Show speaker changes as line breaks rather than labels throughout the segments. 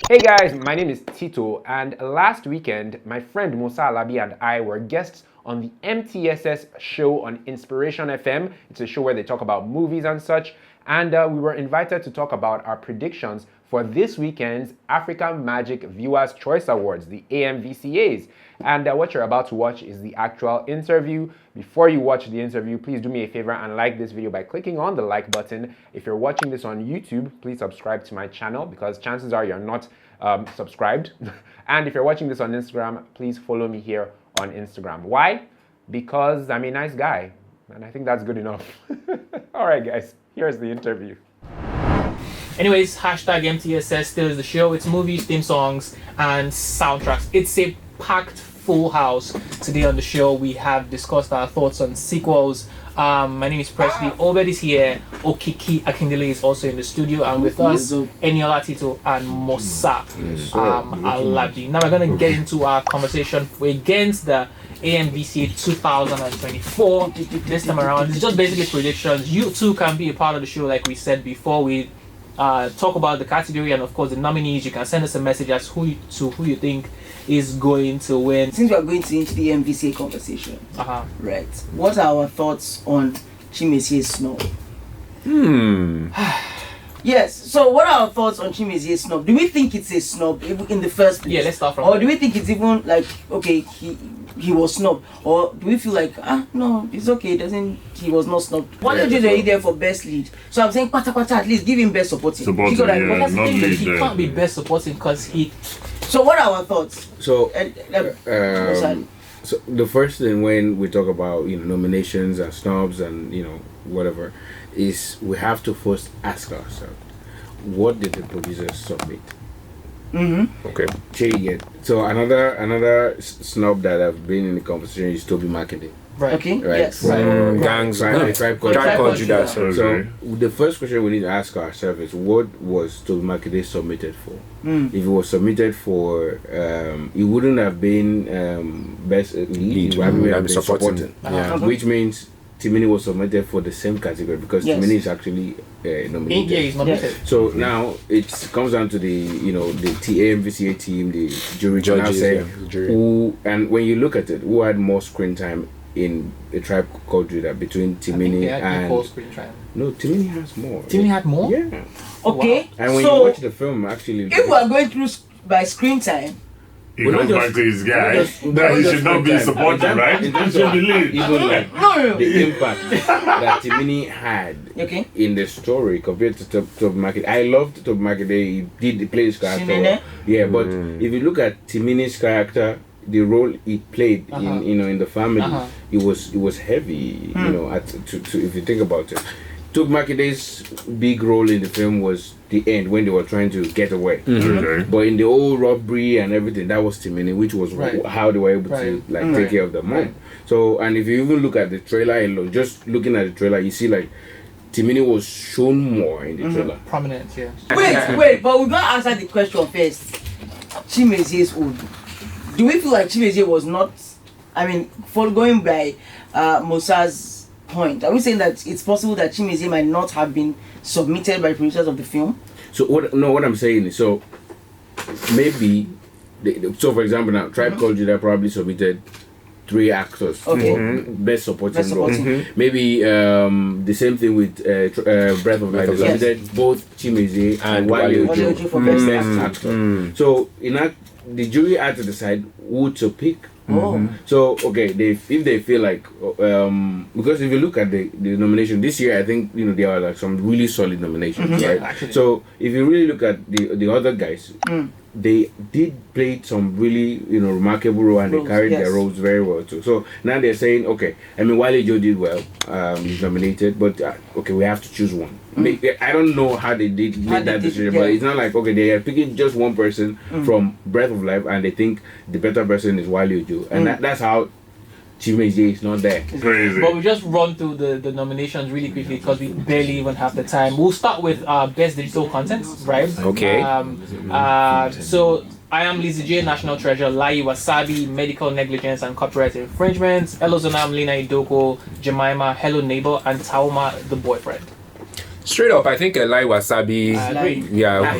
Hey guys, my name is Tito, and last weekend, my friend Mosa and I were guests on the MTSS show on Inspiration FM. It's a show where they talk about movies and such, and we were invited to talk about our predictions for this weekend's African Magic Viewers' Choice Awards, the AMVCAs. And what you're about to watch is the actual interview. Before you watch the interview, please do me a favor and like this video by clicking on the like button. If you're watching this on YouTube, please subscribe to my channel because chances are you're not subscribed. And if you're watching this on Instagram, please follow me here on Instagram. Why? Because I'm a nice guy, and I think that's good enough. All right, guys, here's the interview.
Anyways, hashtag MTSS still is the show. It's movies, theme songs, and soundtracks. It's a packed full house. Today on the show, we have discussed our thoughts on sequels. My name is Presley. Obed is here. Okiki Akindele is also in the studio, and with us, Eniola Tito and Mosa Aladi. Now we're going to get into our conversation against the AMVCA 2024 this time around. It's just basically predictions. You too can be a part of the show, like we said before. We talk about the category and of course the nominees. You can send us a message as who you think is going to win.
Since we are going to into the MVCA conversation, right? What are our thoughts on Chimezie's Snub? Yes. So, what are our thoughts on Chimezie's Snub? Do we think it's a snub in the first place?
Yeah, let's start from.
Or do we think it's even like okay, he was snubbed, or do we feel like no, it's okay, he was not snubbed? One of you are there for best lead, so I'm saying pata at least give him best supporting.
He can't be best supporting because he.
So what are our thoughts?
So, so the first thing when we talk about nominations and snubs and whatever, is we have to first ask ourselves, what did the producers submit?
Okay.
So another snub that have been in the conversation is Toby Makinde.
Right. Okay.
Right.
Yes.
Gangs.
Tribe Called Judas. So the first question we need to ask ourselves is, what was Toby Makinde submitted for? If it was submitted for, it wouldn't have been best lead. It would have been supporting. Which means Timini was submitted for the same category because Timini is actually nominated.
Yeah, he's nominated.
So now it comes down to the AMVCA team, the jury
judges,
who, and when you look at it, who had more screen time in a Tribe Called Judas between Timini and
screen time.
No, Timini has more.
Timini had more?
Yeah.
Okay.
Wow. And when you watch the film, actually,
if we are going through by screen time,
he goes back to his guy that he should not be supported, right? He should be lead.
Even like the impact that Timini had in the story compared to Toby Makinde. I loved Toby Makinde. He did play his character. Yeah, but if you look at Timini's character, the role he played in the family, it was heavy. If you think about it. Toby Makinde's big role in the film was the end when they were trying to get away. But in the whole robbery and everything, that was Timini, which was how they were able to take care of the mom. So, and if you even look at the trailer alone, just looking at the trailer, you see like Timini was shown more in the trailer.
Prominent, yeah.
Wait, but we've not answered the question first. Chimezie's own. Do we feel like Chimezie was not? I mean, for going by Mosa's point, are we saying that it's possible that Chimezie might not have been submitted by producers of the film?
So what I'm saying is, so maybe for example now Tribe Called Judas probably submitted 3 actors for best supporting role. Maybe the same thing with Breath of Life. Submitted both Chimezie and Wale Ojo for best actor. So the jury had to decide who to pick. So if they feel like because if you look at the nomination this year, I think there are like some really solid nominations, right? Actually. So if you really look at the other guys, they did play some really remarkable role and they carried their roles very well too. So now they're saying, Wale Joe did well, he's nominated, but we have to choose one. I don't know how they did make that decision, but it's not like they are picking just one person from Breath of Life and they think the better person is Wale Joe, and that's how Chimezie is not there.
Crazy.
But we just run through the nominations really quickly because we barely even have the time. We'll start with best digital content, right?
Okay.
So I Am Lizzie J, National Treasure, Lai Wasabi, Medical Negligence and Copyright Infringements, Elozonam, Lina Idoko, Jemima, Hello Neighbor, and Tauma, The Boyfriend.
Straight up, I think Lai Wasabi.
I agree.
Yeah.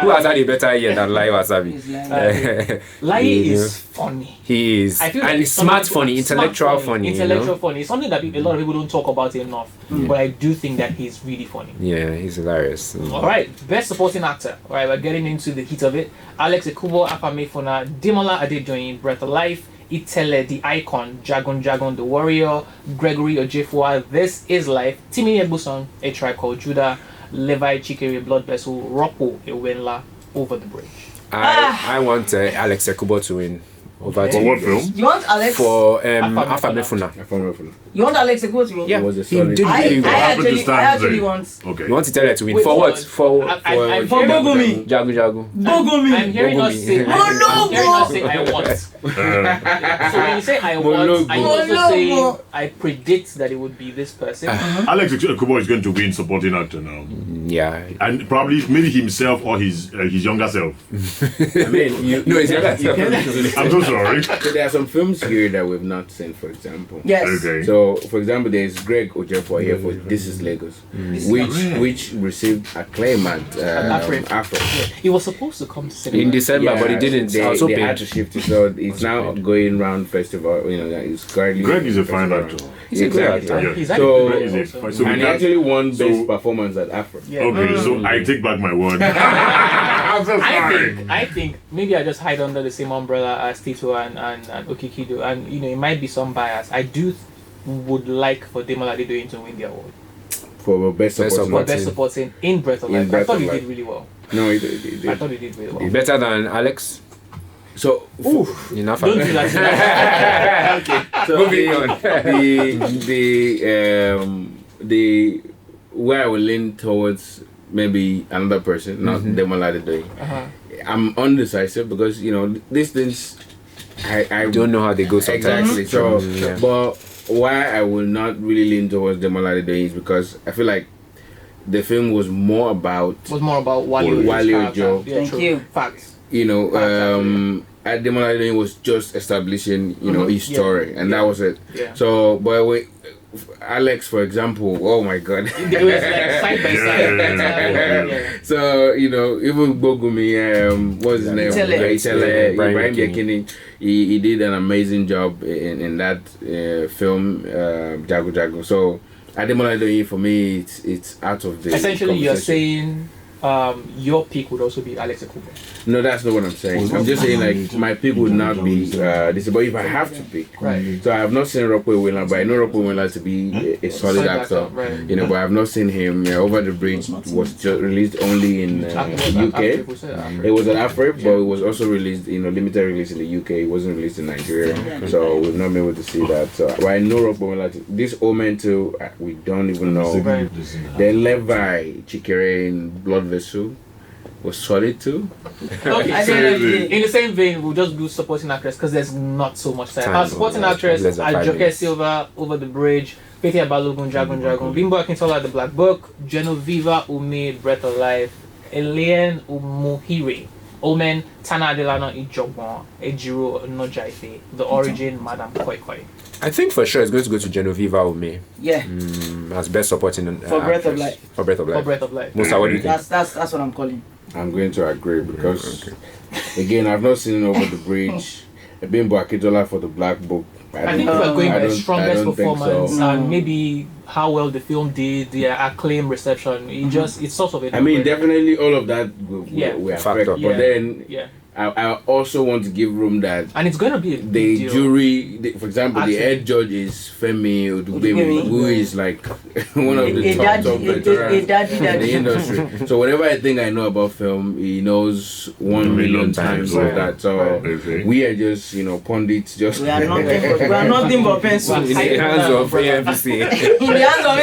Who has had a better year than Lai Wasabi?
Lai is funny.
He is.
I feel
and he's smart funny, intellectual funny.
Intellectual funny. It's something that a lot of people don't talk about enough. But I do think that he's really funny.
Yeah, he's hilarious.
Alright, best supporting actor. Alright, we're getting into the heat of it. Alex Ekubo, Afamefuna, Demola Adedoyin, Breath of Life, Itele, the Icon, Jagun Jagun, the Warrior, Gregory Ojefwa, This Is Life, Timi Ebuson, A Tribe Called Judah, Levi Chikere, Blood Vessel, Rocco Ewenla, Over the Bridge.
I want Alex Ekubo to win. Over
For what film?
You want Alex?
For Afamefuna.
You want Alex to go to me?
Yeah,
It was a
he
solid-
did really well.
I actually want.
Okay.
You want to tell her to win?
Wait,
For what? For
I'm
Bogumi.
Jagun Jagun.
Bogumi.
I'm hearing us say, I'm hearing us say I want. So when you say I want, are you also saying I predict that it would be this person?
Alex Ekubo is going to win supporting actor now,
Yeah.
and probably maybe himself or his younger self.
I mean,
No, it's not
you
that.
I'm so sorry.
So there are some films here that we've not seen, for example.
Yes.
Okay.
So, for example, there's Greg Ojefwa here for This Is Lagos, which received acclaim at Afro.
It was supposed to come to cinema.
In December, but it didn't. I was
They
hoping.
had to shift it, so it's now going round festival. You know, it's currently.
Greg is a fine actor.
He's a good
Exactly.
actor.
Yeah.
He's
So-
actually
Greg is
good
a-
also.
so we
And he
can't-
actually won
so-
best performance at Afro.
Yeah.
Okay, so I take back my word. I'm so sorry.
I think maybe I just hide under the same umbrella as Tito and Okikido, and you know it might be some bias. I would like for Demola Adedoyin to win the award
For best
Best
supporting.
for best supporting in Breath of
In
Life. I
Breath
thought
of
he
Life.
did really well.
No, he
I thought he did really well.
Better than Alex.
So,
Enough.
Don't do that.
so
Moving on.
the where I will lean towards maybe another person, not Demola Adedoyin. I'm undecisive because these things I
Don't know how they go sometimes.
exactly. So,
Yeah.
but why I will not really lean towards Demola Adedoyin is because I feel like the film was more about
It was more about Wale
Wale Ojo.
Yeah,
Thank
true.
you.
Facts.
Demola Adedoyin was just establishing his
Yeah.
story, and that was it.
Yeah.
So, but wait, Alex, for example, oh my god.
It was like side by side. Yeah.
So, even Bogumi, what's his name?
Itele.
Ibrahim Yekini, he did an amazing job in that film, Jagun Jagun. So, Ademola Adedoyin, for me, it's out of the
Essentially, you're
conversation.
saying your pick would also be Alex Ekubo.
No, that's not what I'm saying. I'm just saying, like, my pick would not be this, but if I have to pick.
Right.
So I have not seen Rockwell Winler, but I know Rockwell Winler to be a solid actor.
Right.
But I have not seen him. Over the Bridge was just released only in the UK. It was an Afro, but it was also released, limited release in the UK. It wasn't released in Nigeria, so we've not been able to see that. So, but I know Rockwell Winler. This Omen too, we don't even know.
Right.
Then Levi Chikere in Blood Vessel was solid too.
Okay, so in the same vein, we'll just do supporting actress because there's not so much time.
Time.
Supporting actress,
Less than 5
Ajoke
minutes.
Silva, Over the Bridge, Pete Balogun, Jagun Jagun, Bimbo Akintola, The Black Book, Genoveva Ume, Breath of Life, Eliane Umuhire, Omen, Tana Adelano Ijogbon, Ejiro Nojaife, The Origin, Madam Koi Koi.
I think for sure it's going to go to Genoveva Ume
Yeah.
as best supporting
For Breath of
actress.
Life.
For Breath of
For
Life.
Breath of Life.
Musa, what do you think?
That's what I'm calling.
I'm going to agree because, again, I've not seen Over the Bridge. Bimbo Akintola for The Black Book.
I think we're going
I
by
don't-
strongest
I don't think
performance
so.
and maybe how well the film did, the acclaim reception. It's sort of a
I mean,
no-brainer.
definitely all of that will affect.
Factor.
But then
Yeah.
I also want to give room that
And it's going to be a big
the
deal.
jury, for example, the
Actually.
head judge is Femi Odubemi,
Odubemi.
who is like one of the
A
top
daddy,
veterans in the
daddy.
industry. So whatever I think I know about film, he knows 1 million times
Right.
of that. So
Okay.
we are just pundits. Just
We are nothing but pencils.
In the hands of AMVCA.
In the hands of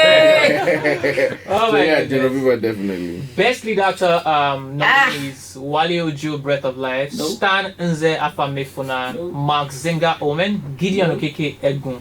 AMVCA.
Oh
So
my
yeah,
goodness.
Genoveva definitely.
Best lead actor nominees Wale Ojo, Breath of Life,
No.
Stan Nze Afamefuna,
No.
Mark Zenga Omen, Gideon Okeke Egun,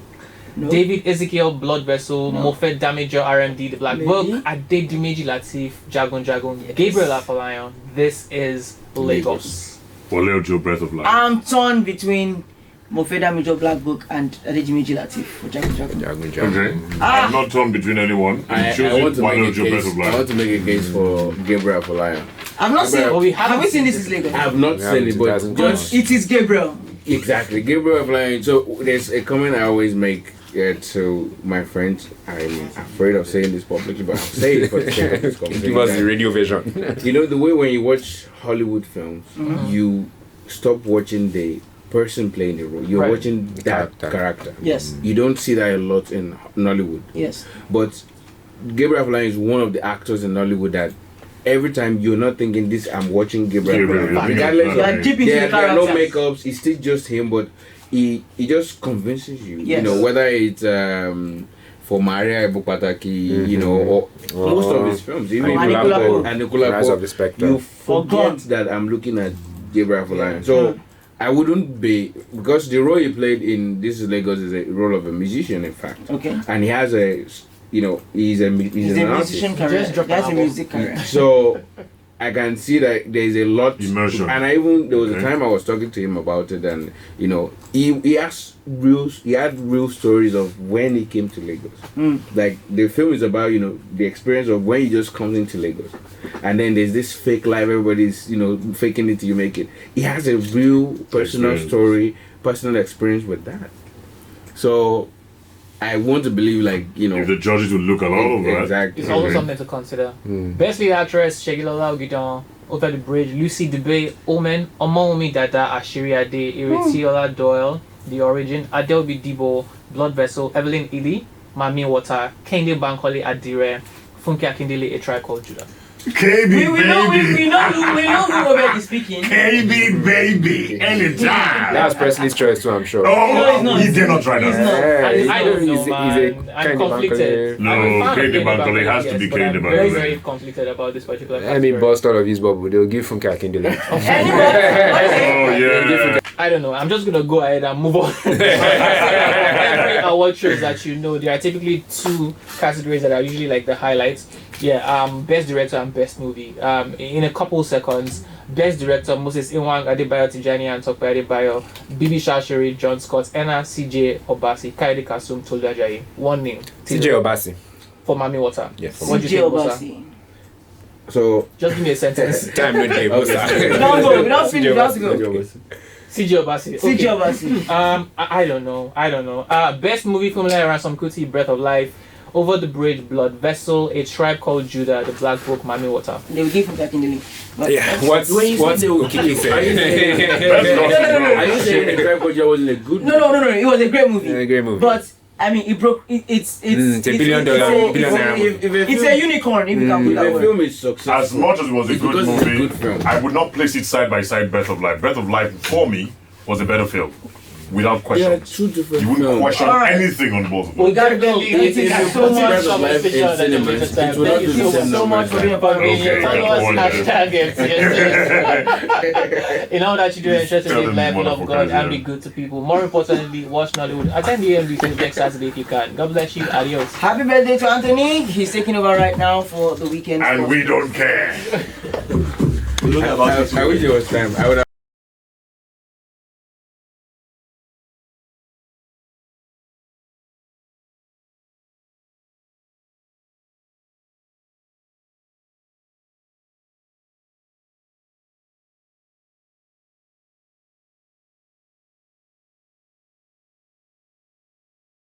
No.
David Ezekiel Blood Vessel,
No.
Moffat Damager RMD The Black
Maybe.
Book, Adedumeji Latif, Jagun Jagun, Gabriel Afolayan. This is Lagos.
For Leo Joe, Breath of Life.
I'm torn between Mofeda Major Black Book and Adejimi Latif for Jagun Jagun.
Jagun Jagun.
Okay. I'm not torn between anyone.
I want to make a case for Gabriel Afolayan.
I've not seen.
Well,
Have we seen this in Lagos?
I have not seen it, but just
It is Gabriel.
exactly Gabriel Afolayan. So there's a comment I always make to my friends. I'm afraid of saying this publicly, but I'll say it for the sake of this conversation.
Give us the radio version.
You know the way when you watch Hollywood films, you stop watching the person playing the role. You're
Right.
watching that character.
Yes.
You don't see that a lot in Nollywood.
Yes.
But Gabriel Afolayan is one of the actors in Nollywood that every time you're not thinking this, I'm watching Gabriel Afolayan. Regardless
You are
of
deep into the
there are no
characters.
makeups, it's still just him, but he just convinces you.
Yes.
You know, whether it's for Maria Ebupataki, you know, or most of his films, even
Anikulapo.
Rise of the Spectre.
you forget that I'm looking at Gabriel Afolayan. So I wouldn't be, because the role he played in This Is Lagos is a role of a musician, in fact.
Okay.
And he has a, you know, he's
He's
an
a
artist.
musician career.
Just dropped
That's a
an album.
music career.
So I can see that there's a lot
Immersion.
and there was a time I was talking to him about it, and you know he had real stories of when he came to Lagos. Like the film is about, you know, the experience of when he just comes into Lagos, and then there's this fake life, everybody's, you know, faking it till you make it. He has a real personal story, personal experience with that. So I want to believe, like, you know,
If the judges would look at all of that.
exactly.
It's also something to consider. Best lead actress, Segilola Ogidon, Over the Bridge, Lucy Dube, Omen, Omomi Dada, Ashiri Ade, Iritiola Doyle, The Origin, Adele Bidibo, Blood Vessel, Evelyn Ili, Mami Wata, Kende Bankole Adire, Funke Akindele, A Tribe Called Judah.
KB
We know
baby.
who already speaking.
KB baby. Anytime.
That's Presley's choice too, I'm sure.
No,
Oh,
he's not.
he did not try
He's
that.
not.
I don't know,
he's a
man. I'm
Candy
conflicted.
Bankole.
No,
I'm a fan of
Candy
Candy
Bankole has to
yes,
be
but
Candy
I'm very,
Bankole.
very conflicted about this particular
Let me
category.
bust all of his bubble. They'll give Funke Akindele.
Oh, yeah.
I don't know. I'm just gonna go ahead and move on. Every award shows that you know, there are typically two categories that are usually like the highlights. Yeah, best director and best movie. In a couple seconds, best director Moses Inwang, Adebayo Tijani and Tope Adebayo, Bibi Shashiri, John Scott, Enna, CJ Obasi, Kaide Kasum, Tolu Ajayi. One name.
CJ Obasi.
For Mami Wata.
Yes.
What do you think, Mosa?
Obasi.
So
Just give me a sentence.
Time no day, Mosa.
Without go, without finish, without go.
CJ Obasi. Okay.
CJ Obasi.
I don't know. Best movie: Funmilayo, Ransome, Kuti, Breath of Life, Over the Bridge, Blood Vessel, A Tribe Called Judah, The Black Book, Mami Wata.
They will give him back in the league. But
Yeah, what's
when you
Okiki
say
say?
are you saying the Tribe Called Judah wasn't a good?
no. It was a great movie.
A great movie.
But I mean, it broke. It's
It's a billionaire movie.
It's a unicorn. If you can put
If
that
a
word.
film is successful,
As much as it was a
it's
good
because it's a
movie,
good film.
I would not place it side by side Breath of Life. Breath of Life, for me, was a better film. Without question.
Yeah, two different
You wouldn't
films.
question
Alright.
anything on both of
We
them.
gotta go.
It is so much
Breath of Life
conversation
in
that
cinemas,
time.
it will not
Thank
do
you
the same
so much for being a part of
Okay,
it. Follow
that's
us,
one,
hashtag MTSS. In all that you do, ensure to
Tell
live
them
life, love
wonderful
God,
guys,
and be
yeah.
good to people. More importantly, watch Nollywood. Attend the AMVCAs next Saturday if you can. God bless you. Adios.
Happy birthday to Anthony. He's taking over right now for the weekend.
And we don't care.
I wish it was time. I would have